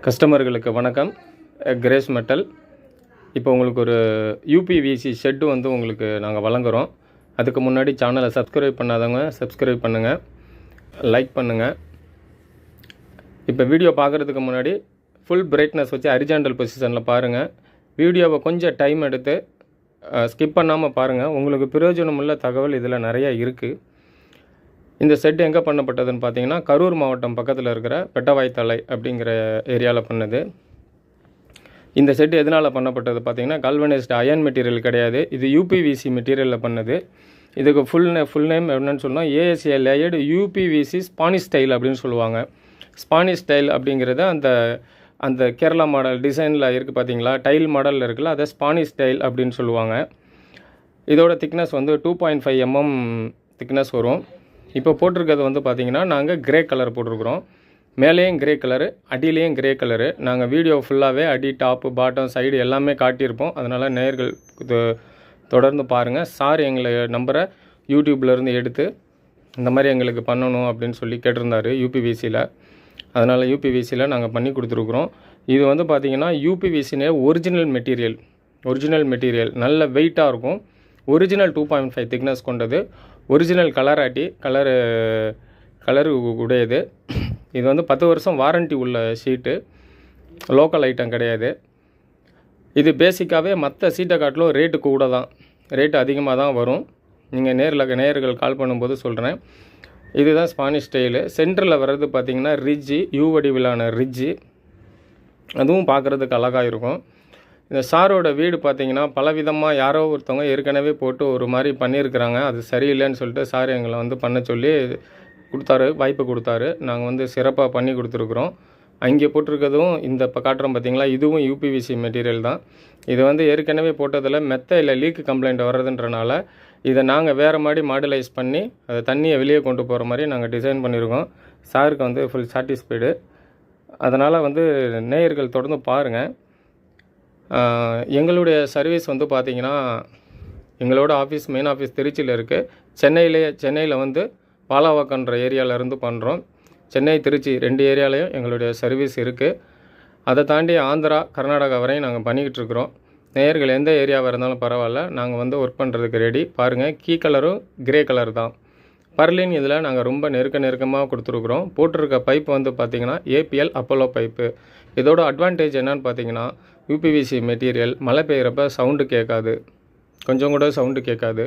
கஸ்டமர்களுக்கு வணக்கம். Grace metal இப்போ உங்களுக்கு ஒரு யூபிவிசி ஷெட்டு வந்து உங்களுக்கு நாங்கள் வழங்குகிறோம். அதுக்கு முன்னாடி சேனலை சப்ஸ்கிரைப் பண்ணாதவங்க சப்ஸ்கிரைப் பண்ணுங்கள், லைக் பண்ணுங்கள். இப்போ வீடியோ பார்க்குறதுக்கு முன்னாடி ஃபுல் பிரைட்னஸ் வச்சு ஹரிசாண்டல் பொசிஷனில் பாருங்கள். வீடியோவை கொஞ்சம் டைம் எடுத்து ஸ்கிப் பண்ணாமல் பாருங்கள். உங்களுக்கு பிரயோஜனமுள்ள தகவல் இதில் நிறையா இருக்குது. இந்த செட் எங்கே பண்ணப்பட்டதுன்னு பார்த்தீங்கன்னா, கரூர் மாவட்டம் பக்கத்தில் இருக்கிற பெட்டவாய்த்தலை அப்படிங்கிற ஏரியாவில் பண்ணது. இந்த செட் எதனால் பண்ணப்பட்டது பார்த்தீங்கன்னா, கால்வனைஸ்டு அயன் மெட்டீரியல் கிடையாது, இது யூபிவிசி மெட்டீரியலில் பண்ணது. இதுக்கு ஃபுல் நேம் என்னன்னு சொன்னால் ASA layered UPVC Spanish style அப்படின்னு சொல்லுவாங்க. ஸ்பானிஷ் ஸ்டைல் அப்படிங்கிறது அந்த கேரளா மாடல் டிசைனில் இருக்குது பார்த்தீங்களா, டைல் மாடலில் இருக்குல்ல, அதை ஸ்பானிஷ் ஸ்டைல் அப்படின்னு சொல்லுவாங்க. இதோட திக்னஸ் வந்து 2.5 mm திக்னஸ் வரும். இப்போ போட்டிருக்கிறது வந்து பார்த்திங்கன்னா, நாங்கள் கிரே கலர் போட்டிருக்கிறோம். மேலேயும் கிரே கலரு, அடியிலையும் கிரே கலரு. நாங்கள் வீடியோ ஃபுல்லாகவே அடி, டாப்பு, பாட்டம், சைடு எல்லாமே காட்டியிருப்போம். அதனால் நேயர்கள் தொடர்ந்து பாருங்கள். சார் எங்களை நம்பரை யூடியூப்லேருந்து எடுத்து இந்த மாதிரி எங்களுக்கு பண்ணணும் அப்படின்னு சொல்லி கேட்டிருந்தாரு யூபிவிசியில். அதனால் யூபிவிசியில் நாங்கள் பண்ணி கொடுத்துருக்குறோம். இது வந்து பார்த்திங்கன்னா யூபிவிசினே ஒரிஜினல் மெட்டீரியல் நல்ல வெயிட்டாக இருக்கும். ஒரிஜினல் 2.5 திக்னஸ் கொண்டது. ஒரிஜினல் கலரு உடையது. இது வந்து 10 வருஷம் வாரண்ட்டி உள்ள ஷீட்டு, லோக்கல் ஐட்டம் கிடையாது. இது பேசிக்காகவே மற்ற சீட்டை காட்டிலும் ரேட்டு கூட தான், ரேட்டு அதிகமாக தான் வரும். நீங்கள் நேயர்கள் கால் பண்ணும்போது சொல்கிறேன். இதுதான் ஸ்பானிஷ் ஸ்டைலு. சென்டரில் வர்றது பார்த்திங்கன்னா ரிட்ஜு, யூ வடிவிலான ரிட்ஜு, அதுவும் பார்க்குறதுக்கு அழகாக இருக்கும். இந்த சாரோட வீடு பார்த்திங்கன்னா பலவிதமாக யாரோ ஒருத்தவங்க ஏற்கனவே போட்டு ஒரு மாதிரி பண்ணியிருக்கிறாங்க. அது சரியில்லைன்னு சொல்லிட்டு சார் எங்களை வந்து பண்ண சொல்லி வாய்ப்பு கொடுத்தாரு. நாங்கள் வந்து சிறப்பாக பண்ணி கொடுத்துருக்குறோம். அங்கே போட்டிருக்கிறதும் இந்த இப்போ காட்டுறோம் பார்த்திங்களா, இதுவும் யூபிவிசி மெட்டீரியல் தான். இது வந்து ஏற்கனவே போட்டதில் இல்லை லீக் கம்ப்ளைண்ட் வர்றதுன்றனால இதை நாங்கள் வேறு மாதிரி மாடுலைஸ் பண்ணி அதை தண்ணியை வெளியே கொண்டு போகிற மாதிரி நாங்கள் டிசைன் பண்ணியிருக்கோம். சாருக்கு வந்து ஃபுல் சாட்டிஸ்ஃபைடு. அதனால் வந்து நேயர்கள் தொடர்ந்து பாருங்கள். எங்களுடைய சர்வீஸ் வந்து பார்த்திங்கன்னா, எங்களோட மெயின் ஆஃபீஸ் திருச்சியில் இருக்குது. சென்னையில் வந்து பாலாவாக்கன்ற ஏரியாவிலேருந்து பண்ணுறோம். சென்னை, திருச்சி 2 ஏரியாலையும் எங்களுடைய சர்வீஸ் இருக்குது. அதை தாண்டி ஆந்திரா, கர்நாடகா வரையும் நாங்கள் பண்ணிக்கிட்டு இருக்கிறோம். நேயர்கள் எந்த ஏரியாவாக இருந்தாலும் பரவாயில்ல, நாங்கள் வந்து ஒர்க் பண்ணுறதுக்கு ரெடி. பாருங்கள், கீ கலரும் கிரே கலர் தான். பர்லின் இதில் நாங்கள் ரொம்ப நெருக்கமாக கொடுத்துருக்குறோம். போட்டிருக்க பைப்பு வந்து பார்த்திங்கன்னா ஏபிஎல் அப்போலோ பைப்பு. இதோட அட்வான்டேஜ் என்னன்னு பார்த்தீங்கன்னா, யூபிவிசி மெட்டீரியல் மழை பெய்கிறப்ப சவுண்டு கேட்காது, கொஞ்சம் கூட சவுண்டு கேட்காது.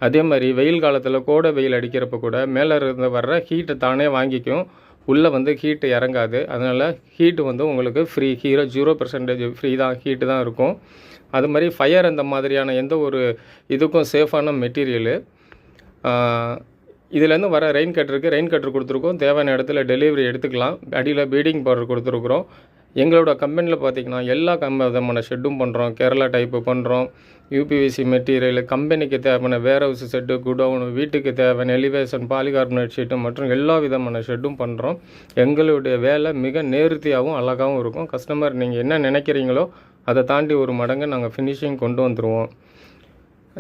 அதே மாதிரி வெயில் காலத்தில் கோடை வெயில் அடிக்கிறப்ப கூட மேலே இருந்து வர்ற ஹீட்டை தானே வாங்கிக்கும், உள்ளே வந்து ஹீட்டு இறங்காது. அதனால் ஹீட்டு வந்து உங்களுக்கு ஃப்ரீ, 0% ஃப்ரீ தான், ஹீட்டு தான் இருக்கும். அது மாதிரி ஃபயர் அந்த மாதிரியான எந்த ஒரு இதுக்கும் சேஃபான மெட்டீரியலு. இதுலேருந்து வர ரெயின் கட்டர் கொடுத்துருக்கோம். தேவையான இடத்துல டெலிவரி எடுத்துக்கலாம். அடியில் பீடிங் பவுடர் கொடுத்துருக்குறோம். எங்களோட கம்பெனியில் பார்த்திங்கன்னா எல்லா விதமான ஷெட்டும் பண்ணுறோம். கேரளா டைப்பு பண்ணுறோம். யூபிவிசி மெட்டீரியல், கம்பெனிக்கு தேவையான வேர்ஹவுஸ் ஷெட்டு, குடவுன், வீட்டுக்கு தேவையான எலிவேஷன், பாலிகார்பனேட் ஷீட்டு மற்றும் எல்லா விதமான ஷெட்டும் பண்ணுறோம். எங்களுடைய வேலை மிக நேர்த்தியாகவும் அழகாகவும் இருக்கும். கஸ்டமர் நீங்கள் என்ன நினைக்கிறீங்களோ அதை தாண்டி ஒரு மடங்கு நாங்கள் ஃபினிஷிங் கொண்டு வந்துடுவோம்.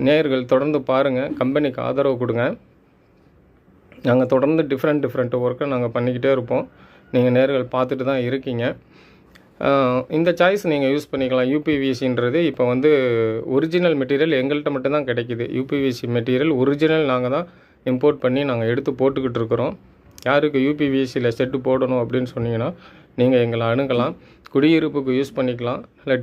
நேயர்கள் தொடர்ந்து பாருங்கள், கம்பெனிக்கு ஆதரவு கொடுங்க. நாங்கள் தொடர்ந்து டிஃப்ரெண்ட் ஒர்க்கை நாங்கள் பண்ணிக்கிட்டே இருப்போம். நீங்கள் நேயர்கள் பார்த்துட்டு தான் இருக்கீங்க. இந்த சாய்ஸ் நீங்கள் யூஸ் பண்ணிக்கலாம். யூபிவிசின்றது இப்போ வந்து ஒரிஜினல் மெட்டீரியல் எங்கள்கிட்ட மட்டும்தான் கிடைக்கிது. யூபிவிசி மெட்டீரியல் ஒரிஜினல் நாங்கள் தான் இம்போர்ட் பண்ணி நாங்கள் எடுத்து போட்டுக்கிட்டு இருக்கிறோம். யாருக்கு யூபிவிசியில் செட்டு போடணும் அப்படின்னு சொன்னீங்கன்னா நீங்கள் எங்களை அணுகலாம். குடியிருப்புக்கு யூஸ் பண்ணிக்கலாம், இல்லை